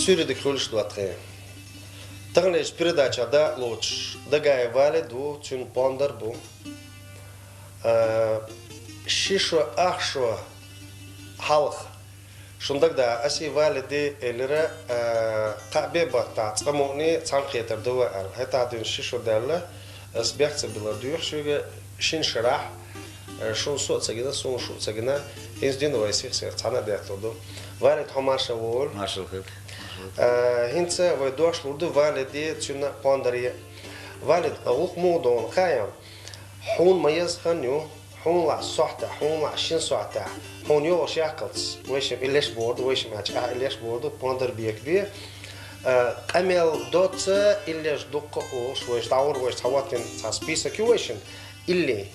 Сюридик хулиш дуатхе. Тагнеш передачада лоч. Дагай валиду цун пондар бу. Шишо ахшо халх. Шундагда аси валиди элера قابه بطاط قموني تنقيتر دواء هتا دين شيشو داله اسبيخت بلا دوخ شوغه شين شرح شون صوت سجنا صون شو سجنا هنز دين ويسيخ سير تانا داتلو والد همارشا وول ماشل خير هنز ويدوش لودو والدي تشنا باندري والد اوخ مودون خايم حون ميز خنيو حون لا صحته حون لا شين صحته حون يو شاكلز ويش إليش بورد ويش ماتش إليش بورد باندر بيك بي أمل دوت إليش دقة أوش ويش داور ويش تواتن تسبيسة كيويشن إللي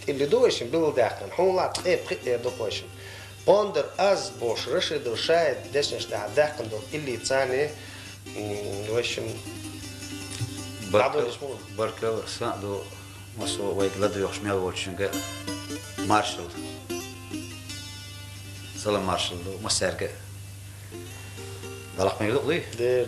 اللي دويشن بيلداخن حون لا تقيب دوكويشن باندر از بوش رشد وشاهد دشنش داخن دو إللي تاني ويشن بركل سادو مسو ويجلد يخشميل وشنجا مارشل سلام مارشل مسيرجع دلق ميلو ليه دير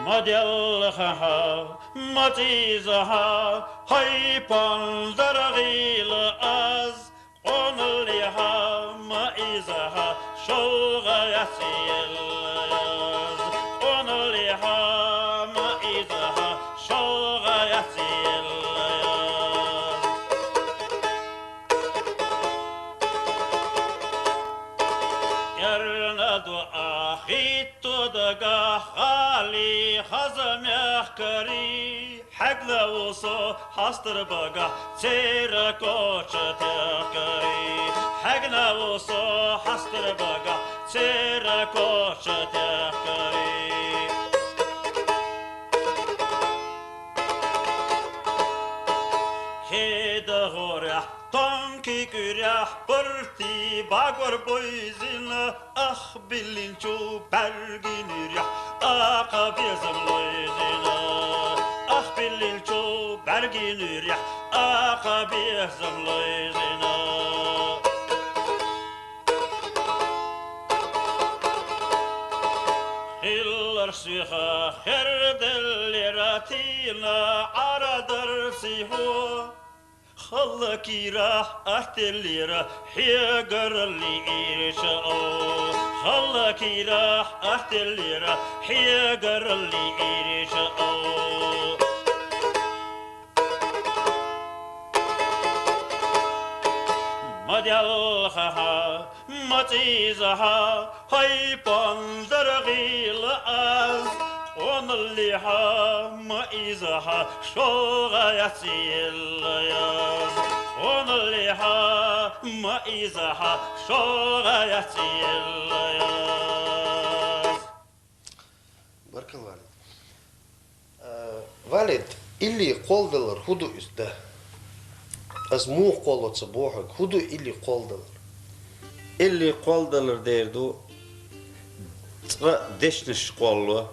مدلها متيزها هاي باندرغيل از قنلها مائزها شوغ يسيل قنلها مائزها شوغ يسيل يرند أخي تدقى خالي خزم يخكري حقل وصو حستر بقى سير كوش تخكري حقل وصو حستر بقى سير كوش تخكري هيدا غوريح طنكي كريح برتي باقور بويزين أخ بلينشو برقين ريح أقابيزم لويزين أخ بلينشو برقين ريح أقابيزم لويزين الرسيخة خرد اللي راتينا عرض رسيحو خلكي راح أحتلي راح حيقر اللي إيرشاو خلكي راح أحتلي راح حيقر اللي إيرشاو مدلخها متيزها هاي باندرغيل از ونليها مائزها شوغا يسيل ياز ونليها مائزها شوغا يسيل ياز بارك الله والد والد اللي قولدلر هدو üstte az mu qolotsa bohak hudu illi qoldalar اللي قولدلر ديردو دشنش قولو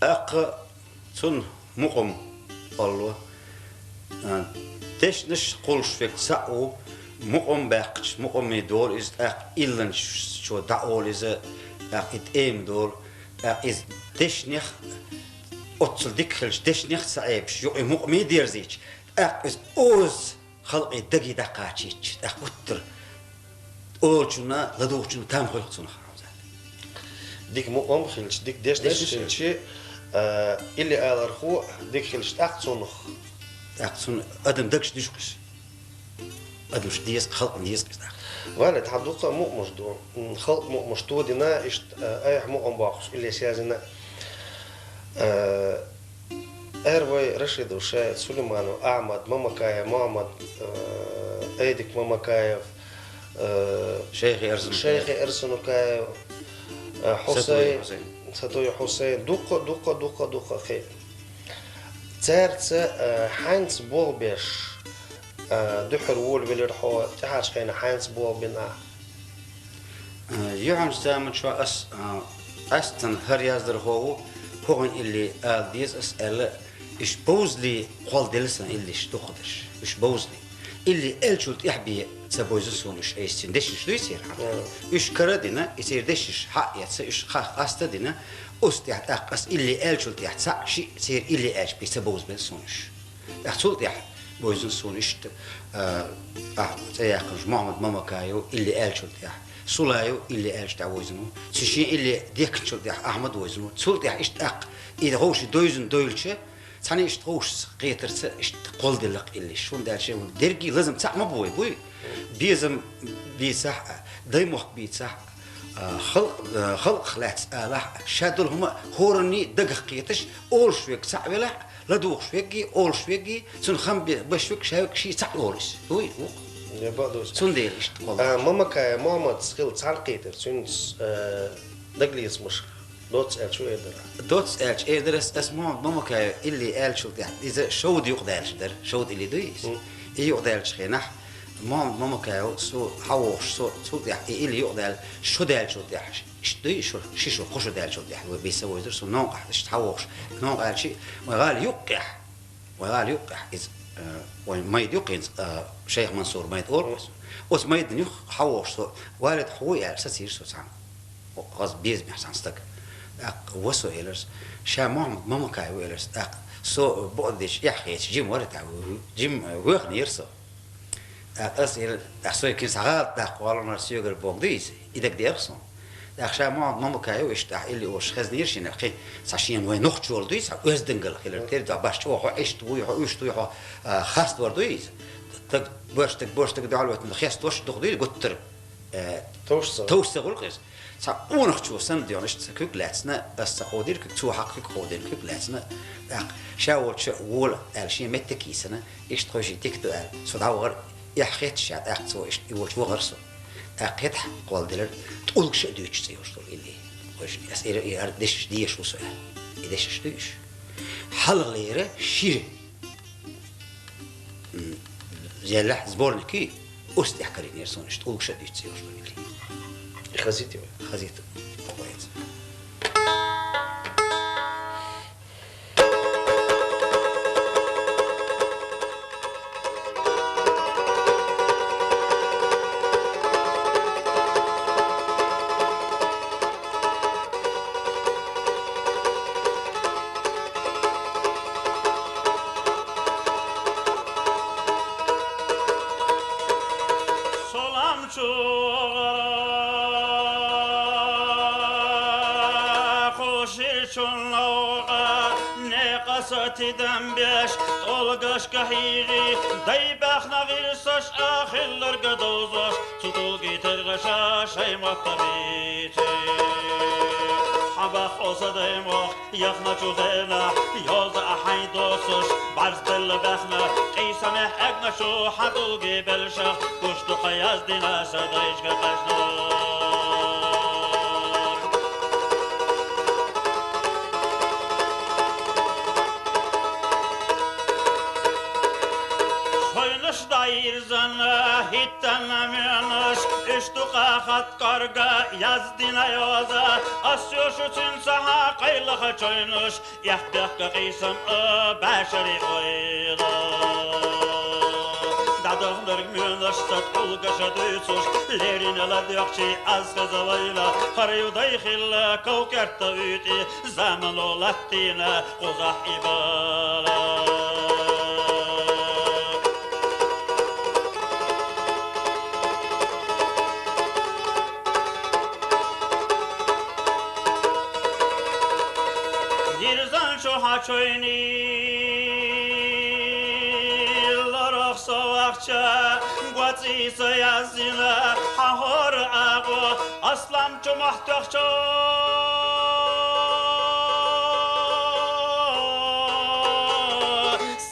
أق تون مقم قولو دشنش قولش فيك ساو مقم باقش مقم يدور إز أق إلن شو دعول إز أق إتأم دور أق إز دشنيخ أتصل ديكلش دشنيخ سعيبش يو مقم يديرزيش أق إز أوز خلقي دقي دقاتشيش أق وتر أولشنا لدوشنا تام خلق سنة خرام زاد ديك مؤم خلش ديك ديش خلش اللي على الرخو ديك خلش أقصنخ أقصن أدم دكش ديشكش أدم شديس خلق ديس كده والد حدوقة مؤمش دو خلق مؤمش دو دينا إشت أيه مؤم باخش اللي سيازنا أروي رشيد وشاهد سليمان وأحمد ممكاية محمد أيدك ممكاية شيخي أرسن وكاية حسين ستوي حسين دوقة خير تارت حينس بولبيش دحر وول بالرحو تحاش خينا حينس بول بنا يوم زمان شو أستن هرياز درهو هون اللي ديز أسأل إيش بوزلي قال دلسنا اللي اشتقدش إيش بوزلي اللي ألشلت إحبي سبوزسون إيش أيستين دش شو يصير إيش كردنا يصير دشش حق يتصير إيش خا أستدنا أستيح أقص اللي ألشلت يحتسع شيء يصير اللي إيش بيسبوز بنسونش يحصل يح بوزسون إيش تياخذ محمد ماما كايو اللي ألشلت يح سولايو اللي ألش تعوزنه سشي اللي ديك شلت يح أحمد وزنه سولت يح إيش أق إذا هوش دويزن دويلشة ثاني إيش تغوش قيتر إيش تقول دلق اللي شون ده شيء درجي لازم تصح ما بوي بيزم بيصح دايموخ بيصح خلق خلات آلح شادول هما هورني دقق قيتش أول شويك صح ولا لا دوخ شويكي أول شويكي سن خم بشويك شايك شيء صح أولش هوي سن دير إيش تقول ماما كا محمد سخيل صار قيتر سن دقليس مش دوتس شو يقدر دوتس يقدر اسمه ماما كا اللي قال شو ده إذا شود يقدرش در شود اللي دويس يقدرش خينح ماما كا سو حوش سو ده اللي يقدر شو ده شو ده اشتوي شو خوش ده شو ده بيسوي در سو نوع ايش حوش نوع قال شيء وقال يقح إذا وما يدقين شيخ منصور ما يدور بس ما يدني حوش والد خوي أساسي شو سام وقص بيز بيحسن استك وسو إلرس شا ماما كاي وإلرس سو بقدش يحكيش جيم ورد جيم ويخني يرسو أسئلة أحسوي كن ساعات قالنا سيجر بقديس إذا كده يرسون شا ماما كاي وإشتاح اللي وش خزنير شين الخي ساشين وين نخت شو الدويس ويزدنقل خير ترجع باش توه عشت ويش توه خاص وردويس تك برشتك دعوة الخياس توش تقدير قطر توش تقولقيس سأونخ شو سندي ونشت كوك لاتنا بس قودير كوك تو حق كوك قودير كوك لاتنا شاول شاول الشيء متكيسنا إيش تخشي تكتو صداور يحكيت شاد أخذ إيش يوش وغرسو أخذ قول دلر تقول شيء دويش سيوش تقول إلي وش أسئلة يردش ديش وسؤال يدش دويش حل غيره شيء زيالح زبورنكي أستحكرين يرسونش تقول شيء دويش سيوش تقول إلي خزيتي كويس تدم بيش طولقش كهيري دايبخ نغيرسش آخلر قدوزش تطوقي ترغشاش هاي مطبيتي حبخ أصدي مخ يخنا جوزينا يوز أحي دوسش برز دل بخنا قيسمه اقنا شو حطوقي بلشخ كشتو خياز دينا سدايش كقشنا Zana hittanamıyormuş İştuğa hat karga yazdina yoza Asyoş için saha kaylığa çoynuş Yahdaka kıysam başarı oyla Dadığlar münaş sat ulgaşa duysuş Lerin ala dökçi az kazavayla Karayuday khilla kavkerta üti Zaman olattina kozah ibala Irzan şu haçoyni Lorok sovakça Guatsi sayazina Hahor ağu Aslam çumahtökço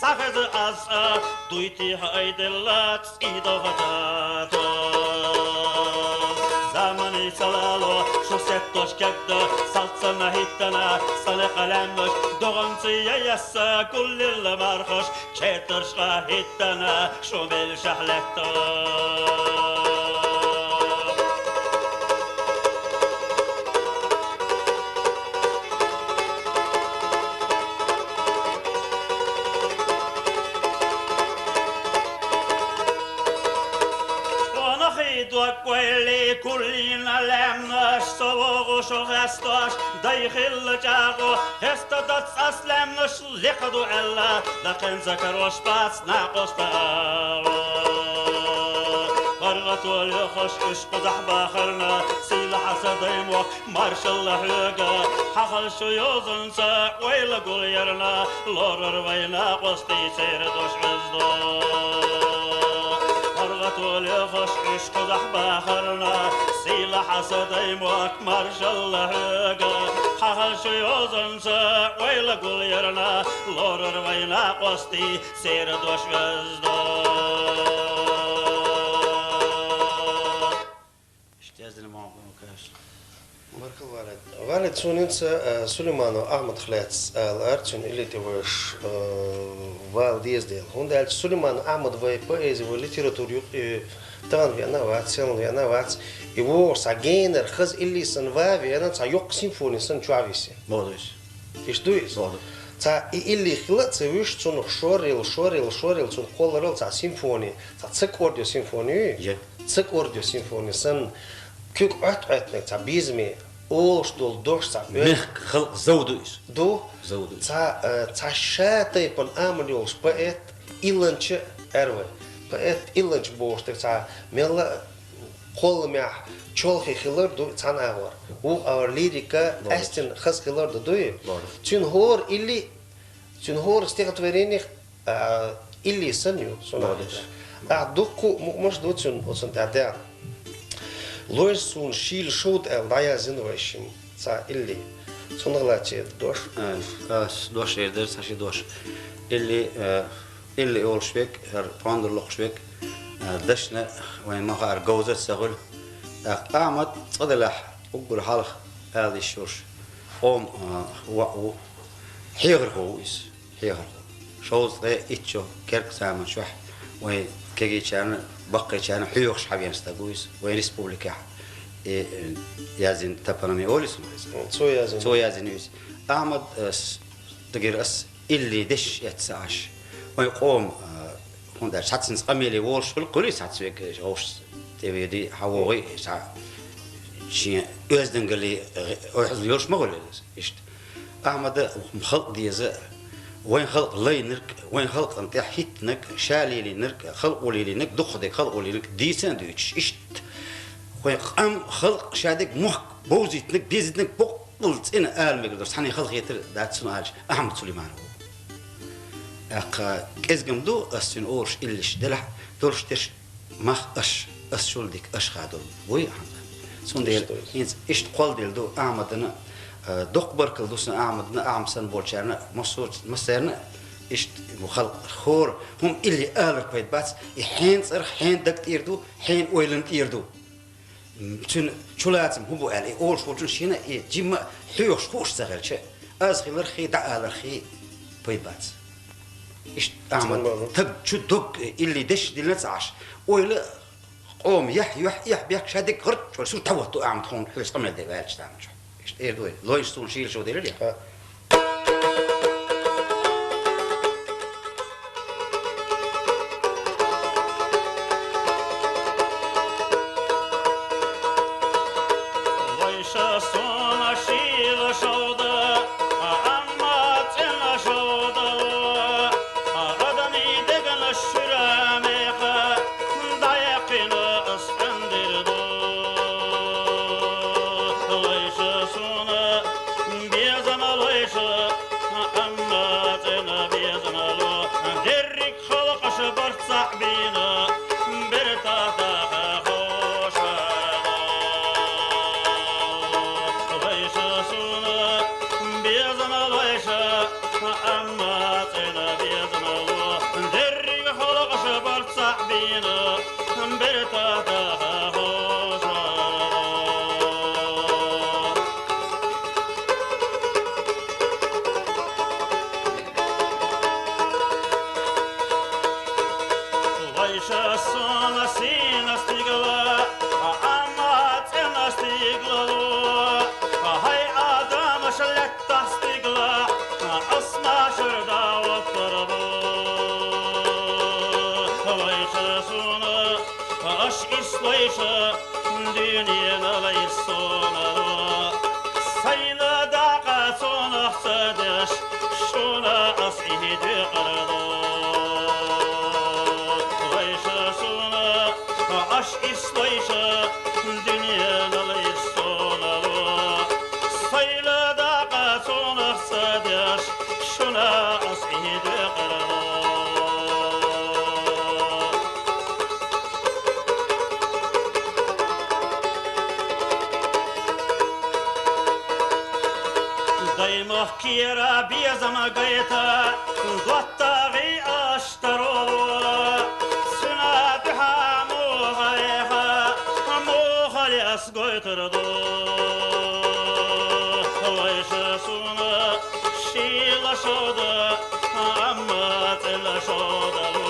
Sakızı asa Duyti haydelat İdoğatat Zamanı salalo Şu settoş kekdo Saltsana hittana Salı kalemdoş Doğançıya yassa Kullil marhoş Çetırşka hittana Şu bel şahlekto Quelli kullina lämnas sovogus och hästas Dai khilla jago hästadat aslämnas liqdu alla Lakin zakaros pats naqosta Qargat wal yakhash ishq zahbakhirna Sila hasadayim wa marshallah yaga Hakhal shu yozunsa Wayla gul yarna Lorar wayna qosti seyredosh vizdo طول يخش عشق زحبة خرنا سيلا حسدي مكمر شالله حخل شيوزن سا ويلا قول يرنا لورر وينا قوستي سير دوش غزدا اشتازن معكم كاش Markel Walid Sunitsa Suleimano Ahmed Khlets Archun ili tevosh Valdiezdel. Hondel Suleimano Ahmed vai poezia vai literatura tan viena vats I vor sa gener khaz ili san va viena sa yok simfoni san chavisi. Modus. Ishtuis. Sa ili khlat se wish tsun shoril tsun koloril sa simfoni. Sa tsakordio simfoni. Je. Tsakordio simfoni san Kuk uitnek ta bizmi oostol dorsa Mich khilq zawdus. do Zawdus. ta shate pan amnios poet ilanche erwe poet ilanche boostek ta mella kolmya cholhi khilar do tanawar u our lyrika estin khas khilar do tun hor stegat verenig illi sanju sonadus dukku mos do tun ta Lois un shil shot daya zinvashim sa illi sonaglache dosh Dosh erder sashi dosh illi olshvek her panderlochshvek dashna وين ما غار جوزة سغل قامت صدلح وقول حالخ هذه الشورش قوم وقو حيغر هو حيغر شوز غير إتشو كرك سامن شوح وين كي كان بقي كان حيوخش حبيان استقويس وين ريسبوبليكا يازن تبرمي أوليس سو يازن يوس أحمد تغير أس اللي دش يتساعش وين قوم هوندا شاتسنس قميلي وورش في القولي ساتسويك هوش تبيدي حوغي سا شي أزدنقلي أحزن يورش مغولي إشت أحمد مخلق ديزا وين خلق لي نرك وين خلق انت حيتنك شالي لي نرك خلق ولي لي نك دخدك خلق ولي لك دي ساندويتش اشت وين قام خلق شادك مخ بوزيتنك بيزيتنك بقلت انا المك درس حني خلق يتر دات سنالج احمد سليمان اق ازغمدو اسن اورش الليش دلح دورش تش مخ اش شولدك اش خادو وي احمد سونديل انت اشت قول ديل دو احمدنا دق بركل دوسنا أعمدنا أعمسن بولشارنا مسرنا إشت مخلق خور هم اللي آلر بيت بات حين صار حين دكت يردو حين ويلن يردو تون شلاتم هو على أول شو تون شينا جيما حيوش خوش سهل شيء أزخيلر خي دا آلر خي بيت بات إشت أعمد تب شو دق اللي دش دلنا عاش ويلا قوم يح بيك شادك هرت شو شو توتو أعمد هون حيوش قمنا ده بالش تعمل إيه دوي لويش تون شيل شو دير ليه لويش سون شيل شو ده أما تنا شو ده أدمي دقن الشرامخ ضايقين أسكندر ده لويش سون بيزم لويش seni bir tadağa hoşa. Vayşa sona sina stigla, ama tena stigla. Hay adam şaletta stigla, asma şurda oturdu. Vayşa sona, aş islayşa, dünyanı laysona. Sayla daqa sona sadeş, şuna asihidi qarada. Aş islayşa dünyanı sonalı sayla daqa sonak sadaş şuna asidi qarala daymah kira biyazama gayta qattag'i ashtarolu Goyturdu Vayşasuna şilaşoda amma telaşoda